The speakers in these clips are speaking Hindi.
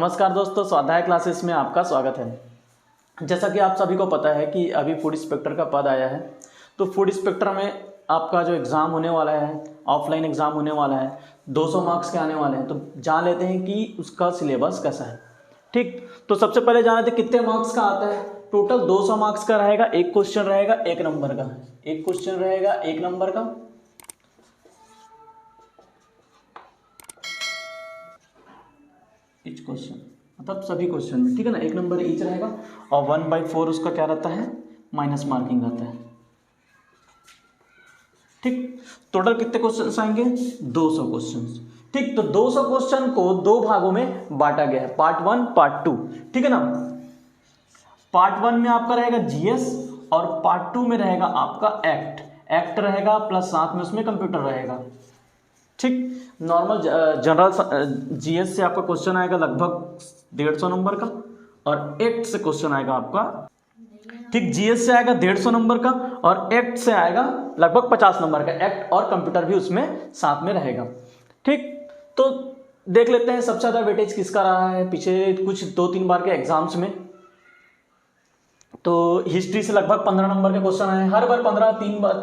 नमस्कार दोस्तों, स्वाध्याय क्लासेस में आपका स्वागत है। जैसा कि आप सभी को पता है कि अभी फूड इंस्पेक्टर का पद आया है, तो फूड इंस्पेक्टर में आपका जो एग्ज़ाम होने वाला है, ऑफलाइन एग्ज़ाम होने वाला है, 200 मार्क्स के आने वाले हैं। तो जान लेते हैं कि उसका सिलेबस कैसा है। ठीक, तो सबसे पहले जान लेते हैं कितने मार्क्स का आता है। टोटल 200 मार्क्स का रहेगा। एक क्वेश्चन रहेगा 1 नंबर का, एक क्वेश्चन रहेगा 1 नंबर का। ईच क्वेश्चन मतलब सभी क्वेश्चन में, ठीक है ना, 1 नंबर ईच रहेगा। और 1/4 उसका क्या रहता है, माइनस मार्किंग रहता है। ठीक, टोटल कितने क्वेश्चन आएंगे, 200 क्वेश्चन। ठीक, तो 200 क्वेश्चन को 2 भागों में बांटा गया है, पार्ट 1 पार्ट 2, ठीक है ना। पार्ट 1 में आपका रहेगा जीएस और पार्ट 2 में रहेगा आपका एक्ट रहेगा, प्लस साथ में उसमें कंप्यूटर रहेगा। ठीक, नॉर्मल जनरल जीएस से आपका क्वेश्चन आएगा लगभग 150 नंबर का, और एक्ट से क्वेश्चन आएगा आपका, ठीक, जीएस से आएगा 150 नंबर का और एक्ट से आएगा लगभग 50 नंबर का। एक्ट और कंप्यूटर भी उसमें साथ में रहेगा। ठीक, तो देख लेते हैं सबसे ज्यादा वेटेज किसका रहा है पीछे कुछ 2-3 बार के एग्जाम्स में। तो हिस्ट्री से लगभग 15 नंबर के क्वेश्चन आए हैं, हर बार 15,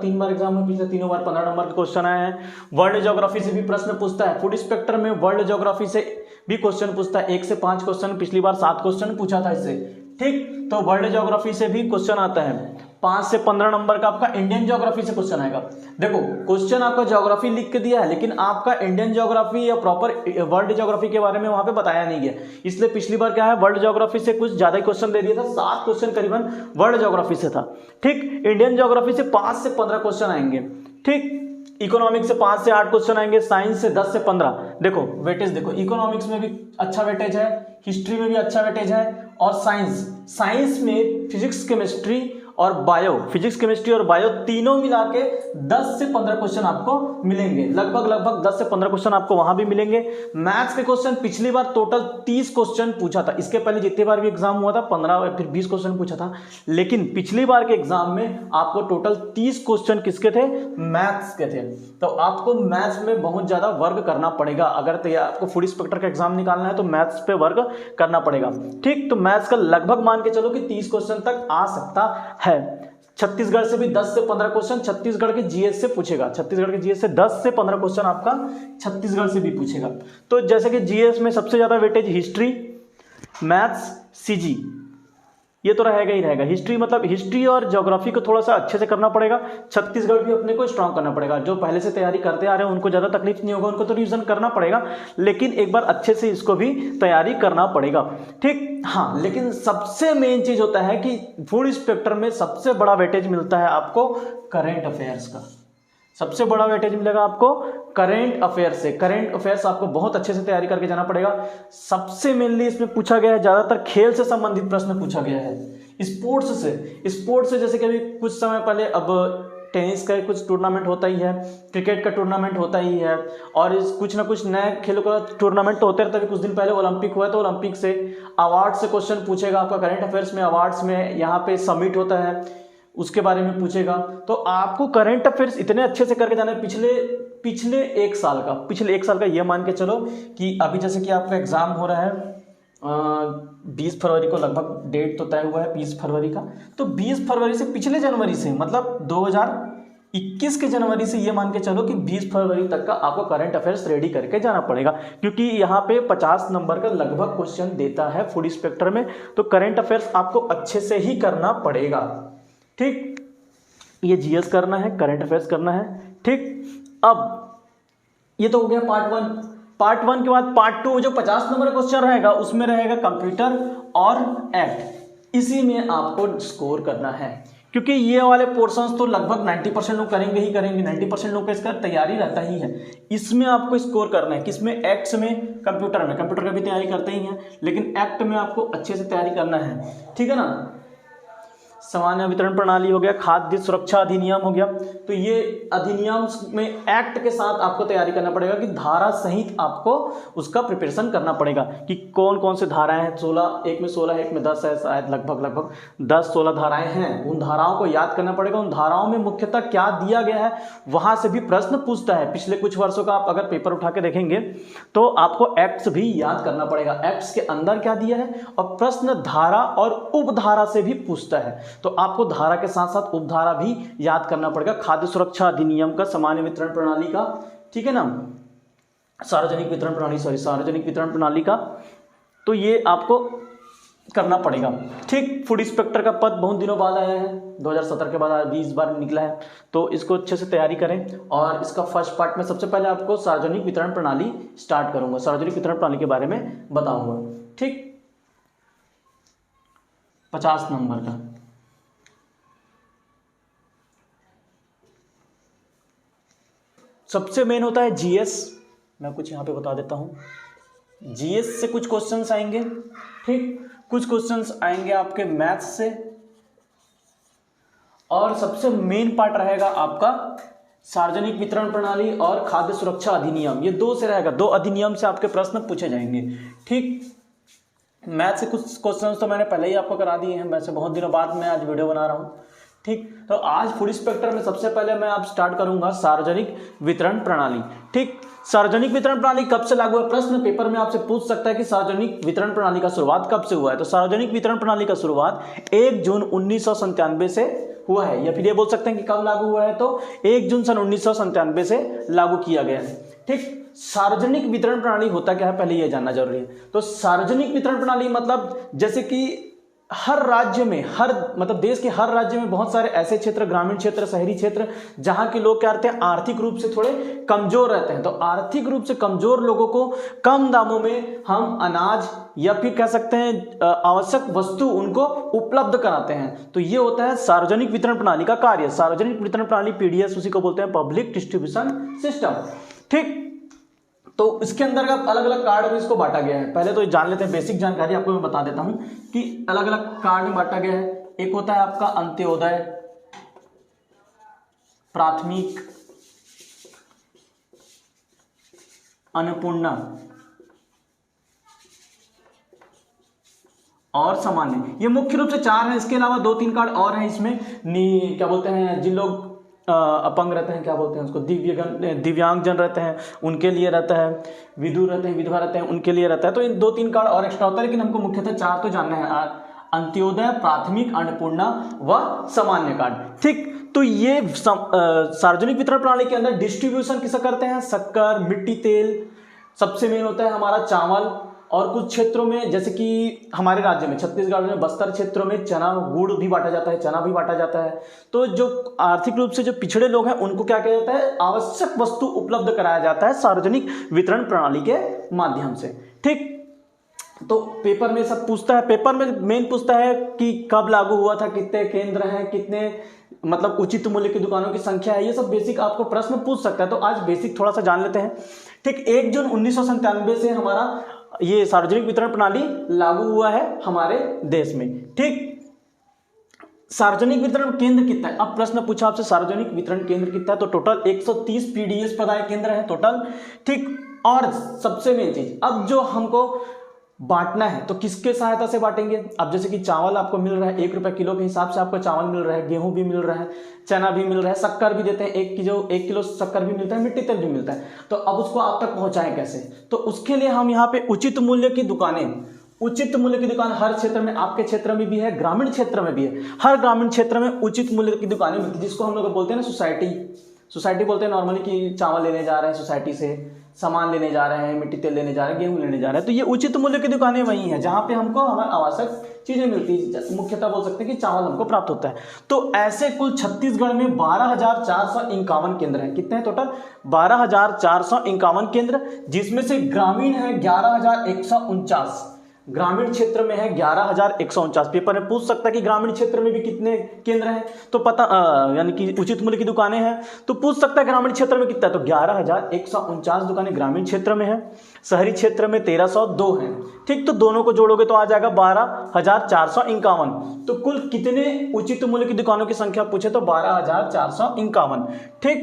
3 बार एग्जाम में पिछले तीनों बार 15 नंबर के क्वेश्चन आए हैं। वर्ल्ड ज्योग्राफी से भी प्रश्न पूछता है, फूड इंस्पेक्टर में वर्ल्ड ज्योग्राफी से भी क्वेश्चन पूछता है। 1 से 5 क्वेश्चन, पिछली बार 7 क्वेश्चन पूछा था इससे। ठीक, तो वर्ल्ड ज्योग्राफी से भी क्वेश्चन आता है। 5 से 15 नंबर का आपका इंडियन ज्योग्राफी से क्वेश्चन आएगा। देखो, क्वेश्चन आपका ज्योग्राफी लिख के दिया है, लेकिन आपका इंडियन ज्योग्राफी या प्रॉपर वर्ल्ड ज्योग्राफी के बारे में वहां पे बताया नहीं गया। इसलिए पिछली बार क्या है, वर्ल्ड ज्योग्राफी से कुछ ज्यादा ही क्वेश्चन दे दिया था, 7 क्वेश्चन करीबन वर्ल्ड ज्योग्राफी से था। ठीक, इंडियन ज्योग्राफी से 5 से 15 क्वेश्चन आएंगे। ठीक, इकोनॉमिक्स से 5 से 8 क्वेश्चन आएंगे, साइंस से 10 से 15। देखो वेटेज, देखो इकोनॉमिक्स में भी अच्छा वेटेज है, हिस्ट्री में भी अच्छा वेटेज है, और साइंस में फिजिक्स केमिस्ट्री और बायो तीनों मिला के 10 से 15 क्वेश्चन आपको मिलेंगे। लगभग 10 से 15 क्वेश्चन आपको वहां भी मिलेंगे। मैथ्स के क्वेश्चन पिछली बार टोटल 30 क्वेश्चन पूछा था। इसके पहले जितने बार भी एग्जाम हुआ था 15 फिर 20 क्वेश्चन पूछा था, लेकिन पिछली बार के एग्जाम में आपको टोटल 30 क्वेश्चन किसके थे, मैथ्स के थे। तो आपको मैथ्स में बहुत ज्यादा वर्क करना पड़ेगा। अगर तो आपको फूड इंस्पेक्टर का एग्जाम निकालना है तो मैथ्स पे वर्क करना पड़ेगा। ठीक, तो मैथ्स का लगभग मान के चलो कि 30 क्वेश्चन तक आ सकता है। छत्तीसगढ़ से भी 10 से 15 क्वेश्चन छत्तीसगढ़ के जीएस से पूछेगा। छत्तीसगढ़ के जीएस से 10 से 15 क्वेश्चन आपका छत्तीसगढ़ से भी पूछेगा। तो जैसे कि जीएस में सबसे ज्यादा वेटेज हिस्ट्री, मैथ्स, सीजी, ये तो रहेगा ही रहेगा। हिस्ट्री मतलब हिस्ट्री और ज्योग्राफी को थोड़ा सा अच्छे से करना पड़ेगा। छत्तीसगढ़ भी अपने को स्ट्रांग करना पड़ेगा। जो पहले से तैयारी करते आ रहे हैं उनको ज्यादा तकलीफ नहीं होगा, उनको तो रिवीजन करना पड़ेगा, लेकिन एक बार अच्छे से इसको भी तैयारी करना पड़ेगा। ठीक, हाँ, लेकिन सबसे मेन चीज होता है कि फूड इंस्पेक्टर में सबसे बड़ा वेटेज मिलता है आपको करेंट अफेयर्स का। सबसे बड़ा वेटेज मिलेगा आपको करेंट अफेयर्स से। करेंट अफेयर्स आपको बहुत अच्छे से तैयारी करके जाना पड़ेगा। सबसे मेनली इसमें पूछा गया है, ज्यादातर खेल से संबंधित प्रश्न पूछा गया है। स्पोर्ट्स से जैसे कि अभी कुछ समय पहले अब टेनिस का कुछ टूर्नामेंट होता ही है, क्रिकेट का टूर्नामेंट होता ही है, और कुछ ना कुछ नए खेलों का टूर्नामेंट तो होते रहता है। कुछ दिन पहले ओलंपिक हुआ, तो ओलंपिक से अवार्ड से क्वेश्चन पूछेगा आपका। करेंट अफेयर्स में अवार्ड्स में यहाँ पे समिट होता है, उसके बारे में पूछेगा। तो आपको करंट अफेयर्स इतने अच्छे से करके जाना है। पिछले एक साल का ये मान के चलो कि अभी जैसे कि आपका एग्जाम हो रहा है 20 फरवरी को, लगभग डेट तो तय हुआ है 20 फरवरी का। तो 20 फरवरी से पिछले जनवरी से, मतलब 2021 के जनवरी से ये मान के चलो कि 20 फरवरी तक का आपको करंट अफेयर्स रेडी करके जाना पड़ेगा, क्योंकि यहाँ पे 50 नंबर का लगभग क्वेश्चन देता है फूड इंस्पेक्टर में। तो करंट अफेयर्स आपको अच्छे से ही करना पड़ेगा। ठीक, ये जीएस करना है, करंट अफेयर्स करना है। ठीक, अब ये तो हो गया पार्ट 1 के बाद पार्ट 2 जो 50 नंबर का क्वेश्चन रहेगा उसमें रहेगा कंप्यूटर और एक्ट। इसी में आपको स्कोर करना है, क्योंकि ये वाले पोर्शंस तो लगभग 90% लोग करेंगे ही करेंगे। 90% लोग का इसका तैयारी रहता ही है। इसमें आपको स्कोर करना है, किसमें, एक्ट्स में, कंप्यूटर का भी तैयारी करते ही हैं, लेकिन एक्ट में आपको अच्छे से तैयारी करना है। ठीक है ना। सामान्य वितरण प्रणाली हो गया, खाद्य सुरक्षा अधिनियम हो गया। तो ये अधिनियम में एक्ट के साथ आपको तैयारी करना पड़ेगा कि धारा सहित आपको उसका प्रिपरेशन करना पड़ेगा कि कौन कौन से धाराएं हैं। 16, एक में 16 है, एक में 10 है, शायद लगभग 10-16 धाराएं हैं। उन धाराओं को याद करना पड़ेगा। उन धाराओं में मुख्यतः क्या दिया गया है वहां से भी प्रश्न पूछता है। पिछले कुछ वर्षों का आप अगर पेपर उठा के देखेंगे तो आपको एक्ट्स भी याद करना पड़ेगा, एक्ट्स के अंदर क्या दिया है, और प्रश्न धारा और उपधारा से भी पूछता है। तो आपको धारा के साथ साथ उपधारा भी याद करना पड़ेगा। खाद्य सुरक्षा अधिनियम का, सामान्य वितरण प्रणाली का, ठीक है ना, सार्वजनिक वितरण प्रणाली का, तो ये आपको करना पड़ेगा। ठीक, फूड इंस्पेक्टर का पद बहुत दिनों बाद आया है, 2017 के बाद 20 बार निकला है। तो इसको अच्छे से तैयारी करें। और इसका फर्स्ट पार्ट में सबसे पहले आपको सार्वजनिक वितरण प्रणाली स्टार्ट करूंगा, सार्वजनिक वितरण प्रणाली के बारे में बताऊंगा। ठीक, 50 नंबर का। सबसे मेन होता है जीएस। मैं कुछ यहाँ पे बता देता हूँ। जीएस से कुछ क्वेश्चंस आएंगे, ठीक, कुछ क्वेश्चंस आएंगे आपके मैथ्स से, और सबसे मेन पार्ट रहेगा आपका सार्वजनिक वितरण प्रणाली और खाद्य सुरक्षा अधिनियम। ये दो से रहेगा, दो अधिनियम से आपके प्रश्न पूछे जाएंगे। ठीक, मैथ से कुछ क्वेश्चंस तो मैंने पहले ही आपको करा दिए हैं, वैसे बहुत दिनों बाद मैं आज वीडियो बना रहा हूँ। ठीक, तो आज फूड इंस्पेक्टर में सबसे पहले मैं आप स्टार्ट करूंगा सार्वजनिक वितरण प्रणाली। ठीक, सार्वजनिक वितरण प्रणाली कब से लागू है, प्रश्न पेपर में आपसे पूछ सकता है कि सार्वजनिक वितरण प्रणाली का शुरुआत कब से हुआ है। तो सार्वजनिक वितरण प्रणाली का शुरुआत 1 जून 1997 से हुआ है, या फिर ये बोल सकते हैं कि कब लागू हुआ है, तो 1 जून सन 1997 से लागू किया गया है। ठीक, सार्वजनिक वितरण प्रणाली होता क्या है पहले ये जानना जरूरी है। तो सार्वजनिक वितरण प्रणाली मतलब जैसे कि हर राज्य में, मतलब देश के हर राज्य में बहुत सारे ऐसे क्षेत्र, ग्रामीण क्षेत्र, शहरी क्षेत्र, जहां के लोग क्या रहते हैं, आर्थिक रूप से थोड़े कमजोर रहते हैं। तो आर्थिक रूप से कमजोर लोगों को कम दामों में हम अनाज या फिर कह सकते हैं आवश्यक वस्तु उनको उपलब्ध कराते हैं। तो ये होता है सार्वजनिक वितरण प्रणाली का कार्य। सार्वजनिक वितरण प्रणाली, पीडीएस उसी को बोलते हैं, पब्लिक डिस्ट्रीब्यूशन सिस्टम। ठीक, तो इसके अंदर अलग अलग कार्ड में इसको बांटा गया है। पहले तो जान लेते हैं, बेसिक जानकारी आपको मैं बता देता हूं कि अलग अलग कार्ड में बांटा गया है। एक होता है आपका अंत्योदय, प्राथमिक, अन्नपूर्णा और सामान्य। ये मुख्य रूप से 4 हैं। इसके अलावा 2-3 कार्ड और हैं इसमें, क्या बोलते हैं, जिन लोग अपंग रहते हैं, क्या बोलते हैं उसको, दिव्यांगजन रहते हैं उनके लिए रहता है, विधु रहते हैं, विधवा रहते हैं उनके लिए रहता है। तो इन 2-3 कार्ड और एक्स्ट्रा होता है, लेकिन हमको मुख्यतः 4 तो जानना है, अंत्योदय, प्राथमिक, अन्नपूर्णा व सामान्य कार्ड। ठीक, तो ये सार्वजनिक वितरण प्रणाली के अंदर डिस्ट्रीब्यूशन किसका करते हैं, शक्कर, मिट्टी तेल, सबसे मेन होता है हमारा चावल, और कुछ क्षेत्रों में जैसे कि हमारे राज्य में छत्तीसगढ़ में बस्तर क्षेत्रों में चना, गुड़ भी बांटा जाता है, चना भी बांटा जाता है। तो जो आर्थिक रूप से जो पिछड़े लोग हैं उनको क्या किया जाता है, आवश्यक वस्तु उपलब्ध कराया जाता है सार्वजनिक वितरण प्रणाली के माध्यम से। ठीक, तो पेपर में सब पूछता है, पेपर में मेन पूछता है कि कब लागू हुआ था, कितने केंद्र हैं, कितने मतलब उचित मूल्य की दुकानों की संख्या है, ये सब बेसिक आपको प्रश्न पूछ सकता है। तो आज बेसिक थोड़ा सा जान लेते हैं। ठीक, 1 जून 1997 से हमारा ये सार्वजनिक वितरण प्रणाली लागू हुआ है हमारे देश में। ठीक, सार्वजनिक वितरण केंद्र कितना है, अब प्रश्न पूछा आपसे सार्वजनिक वितरण केंद्र कितना है, तो टोटल 130 पीडीएस प्रदाय केंद्र है टोटल। ठीक, और सबसे मेन चीज, अब जो हमको बांटना है तो किसके सहायता से बांटेंगे। अब जैसे कि चावल आपको मिल रहा है 1 रुपये किलो के हिसाब से आपको चावल मिल रहा है, गेहूं भी मिल रहा है, चना भी मिल रहा है, शक्कर भी देते हैं, 1 किलो शक्कर भी मिलता है, मिट्टी तेल भी मिलता है। तो अब उसको आप तक पहुंचाएं कैसे, तो उसके लिए हम यहाँ पे उचित मूल्य की दुकानें, उचित मूल्य की दुकान हर क्षेत्र में, आपके क्षेत्र में भी है, ग्रामीण क्षेत्र में भी है, हर ग्रामीण क्षेत्र में उचित मूल्य की दुकानें मिलती है, जिसको हम लोग बोलते हैं ना सोसाइटी बोलते हैं नॉर्मली, कि चावल लेने जा रहे हैं सोसाइटी से, सामान लेने जा रहे हैं, मिट्टी तेल लेने जा रहे हैं, गेहूं लेने जा रहे हैं। तो ये उचित मूल्य की दुकानें वही हैं जहां पे हमको हमारी आवश्यक चीजें मिलती है, मुख्यतः बोल सकते हैं कि चावल हमको प्राप्त होता है। तो ऐसे कुल छत्तीसगढ़ में 12,451 केंद्र हैं। कितने हैं टोटल, 12,451 केंद्र, जिसमें से ग्रामीण है 11,149, ग्रामीण क्षेत्र में है 11,149। पेपर में पूछ सकता है कि ग्रामीण क्षेत्र में भी कितने केंद्र हैं, तो पता यानी कि उचित मूल्य की दुकानें हैं तो पूछ सकता है ग्रामीण क्षेत्र में कितना है, तो 11,149 दुकानें ग्रामीण क्षेत्र में है, शहरी क्षेत्र में 1,302 हैं। ठीक, तो दोनों को जोड़ोगे तो आ जाएगा 12,451। तो कुल कितने उचित मूल्य की दुकानों की संख्या पूछे तो 12,451। ठीक,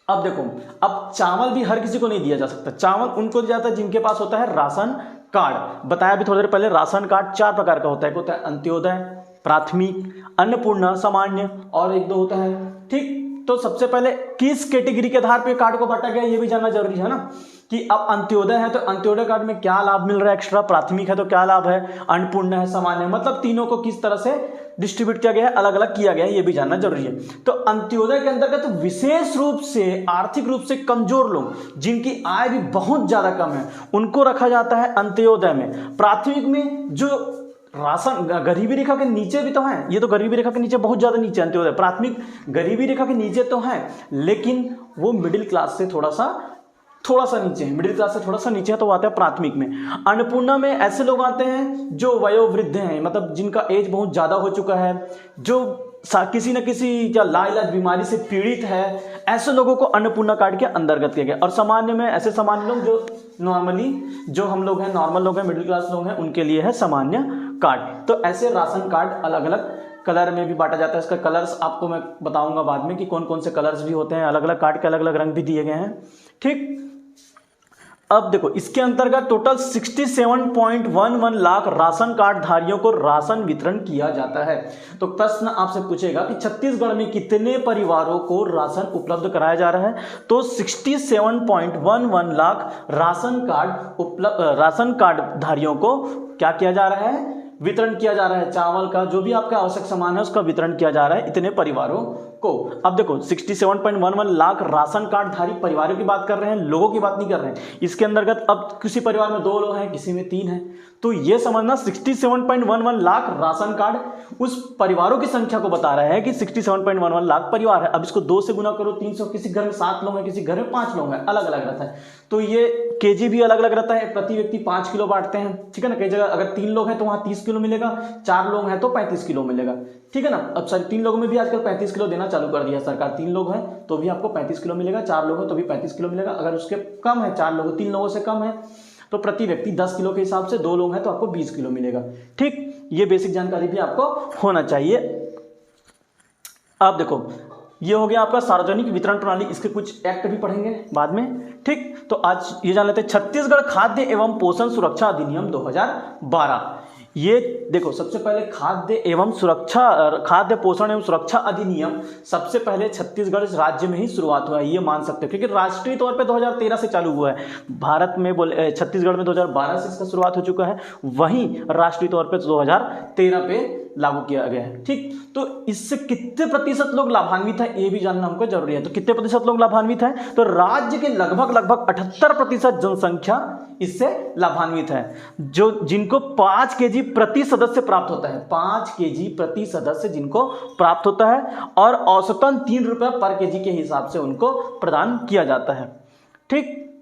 अब देखो, अब चावल भी हर किसी को नहीं दिया जा सकता। चावल उनको दिया जाता है जिनके पास होता है राशन कार्ड। बताया भी थोड़ी देर पहले, राशन कार्ड 4 प्रकार का होता है। एक होता है अंत्योदय, प्राथमिक, अन्नपूर्णा, सामान्य और एक दो होता है। ठीक, तो सबसे पहले किस कैटेगरी के आधार पे कार्ड को बांटा गया ये भी जानना जरूरी है ना, कि अब अंत्योदय है तो अंत्योदय कार्ड में क्या लाभ मिल रहा है एक्स्ट्रा, प्राथमिक है तो क्या लाभ है, अन्नपूर्णा है, सामान्य, मतलब तीनों को किस तरह से डिस्ट्रीब्यूट किया गया है, अलग अलग किया गया है, ये भी जानना जरूरी है। तो अंत्योदय के अंतर्गत विशेष रूप से आर्थिक रूप से कमजोर लोग जिनकी आय भी बहुत ज्यादा कम है उनको रखा जाता है अंत्योदय में। प्राथमिक में जो राशन गरीबी रेखा के नीचे भी तो है, ये तो गरीबी रेखा के नीचे बहुत ज्यादा नीचे अंत्योदय, प्राथमिक गरीबी रेखा के नीचे तो है लेकिन वो मिडिल क्लास से थोड़ा सा नीचे है, मिडिल क्लास से थोड़ा सा नीचे है, तो वो आते हैं प्राथमिक में। अन्नपूर्णा में ऐसे लोग आते हैं जो वयोवृद्ध हैं, मतलब जिनका एज बहुत ज्यादा हो चुका है, जो किसी न किसी या लाइलाज बीमारी से पीड़ित है, ऐसे लोगों को अन्नपूर्णा कार्ड के अंतर्गत किया गया। और सामान्य में ऐसे सामान्य लोग जो नॉर्मली जो हम लोग हैं, नॉर्मल लोग हैं, मिडिल क्लास लोग हैं, उनके लिए है सामान्य कार्ड। तो ऐसे राशन कार्ड अलग अलग कलर में भी बांटा जाता है। इसका कलर्स आपको मैं बताऊंगा बाद में कि कौन कौन से कलर्स भी होते हैं, अलग अलग कार्ड के अलग अलग रंग भी दिए गए हैं। ठीक, अब देखो इसके अंतर्गत टोटल 67.11 लाख राशन कार्ड धारियों को राशन वितरण किया जाता है। तो प्रश्न आपसे पूछेगा कि छत्तीसगढ़ में कितने परिवारों को राशन उपलब्ध कराया जा रहा है, तो 67.11 लाख राशन कार्ड धारियों को क्या किया जा रहा है, वितरण किया जा रहा है। चावल का जो भी आपका आवश्यक सामान है उसका वितरण किया जा रहा है इतने परिवारों को। अब देखो 67.11 लाख राशन कार्ड धारी परिवारों की बात कर रहे हैं, लोगों की बात नहीं कर रहे हैं। इसके अंतर्गत अब किसी परिवार में 2 लोग हैं, किसी में 3 हैं, तो ये समझना 67.11 लाख राशन कार्ड उस परिवारों की संख्या को बता रहा है कि 67.11 लाख परिवार है। अब इसको 2 से गुना करो 300, किसी घर में 7 लोग हैं, किसी घर में 5 लोग हैं, अलग अलग रहता है। तो ये केजी भी अलग अलग रहता है, प्रति व्यक्ति 5 किलो बांटते हैं, ठीक है ना। कई जगह अगर 3 लोग हैं तो वहां 30 किलो मिलेगा, 4 लोग हैं तो 35 किलो मिलेगा, ठीक है ना। अब सर 3 लोगों में भी आजकल 35 किलो देना चालू कर दिया सरकार। 3 लोग हैं तो भी आपको 35 किलो मिलेगा, 4 लोग हैं तो भी 35 किलो मिलेगा। अगर उसके कम है, 4 लोग 3 लोगों से कम है तो प्रति व्यक्ति 10 किलो के हिसाब से, 2 लोग हैं तो आपको 20 किलो मिलेगा। ठीक, ये बेसिक जानकारी भी आपको होना चाहिए। अब देखो ये हो गया आपका सार्वजनिक वितरण प्रणाली, इसके कुछ एक्ट भी पढ़ेंगे बाद में। ठीक, तो आज ये जान लेते हैं छत्तीसगढ़ खाद्य एवं पोषण सुरक्षा अधिनियम 2012। ये देखो सबसे पहले खाद्य पोषण एवं सुरक्षा अधिनियम सबसे पहले छत्तीसगढ़ राज्य में ही शुरुआत हुआ है, ये मान सकते हो, क्योंकि राष्ट्रीय तौर पे 2013 से चालू हुआ है। भारत में छत्तीसगढ़ में 2012 से इसका शुरुआत हो चुका है, वहीं राष्ट्रीय तौर पे 2013 पे लागू किया गया है। ठीक, तो इससे कितने प्रतिशत लोग लाभान्वित है ये भी जानना हमको जरूरी है। तो कितने प्रतिशत लोग लाभान्वित है, तो राज्य के लगभग 78% जनसंख्या इससे लाभान्वित है, जो जिनको 5 केजी प्रति सदस्य प्राप्त होता है, 5 केजी प्रति सदस्य जिनको प्राप्त होता है, और औसतन 3 रुपए पर केजी के हिसाब से उनको प्रदान किया जाता है। ठीक,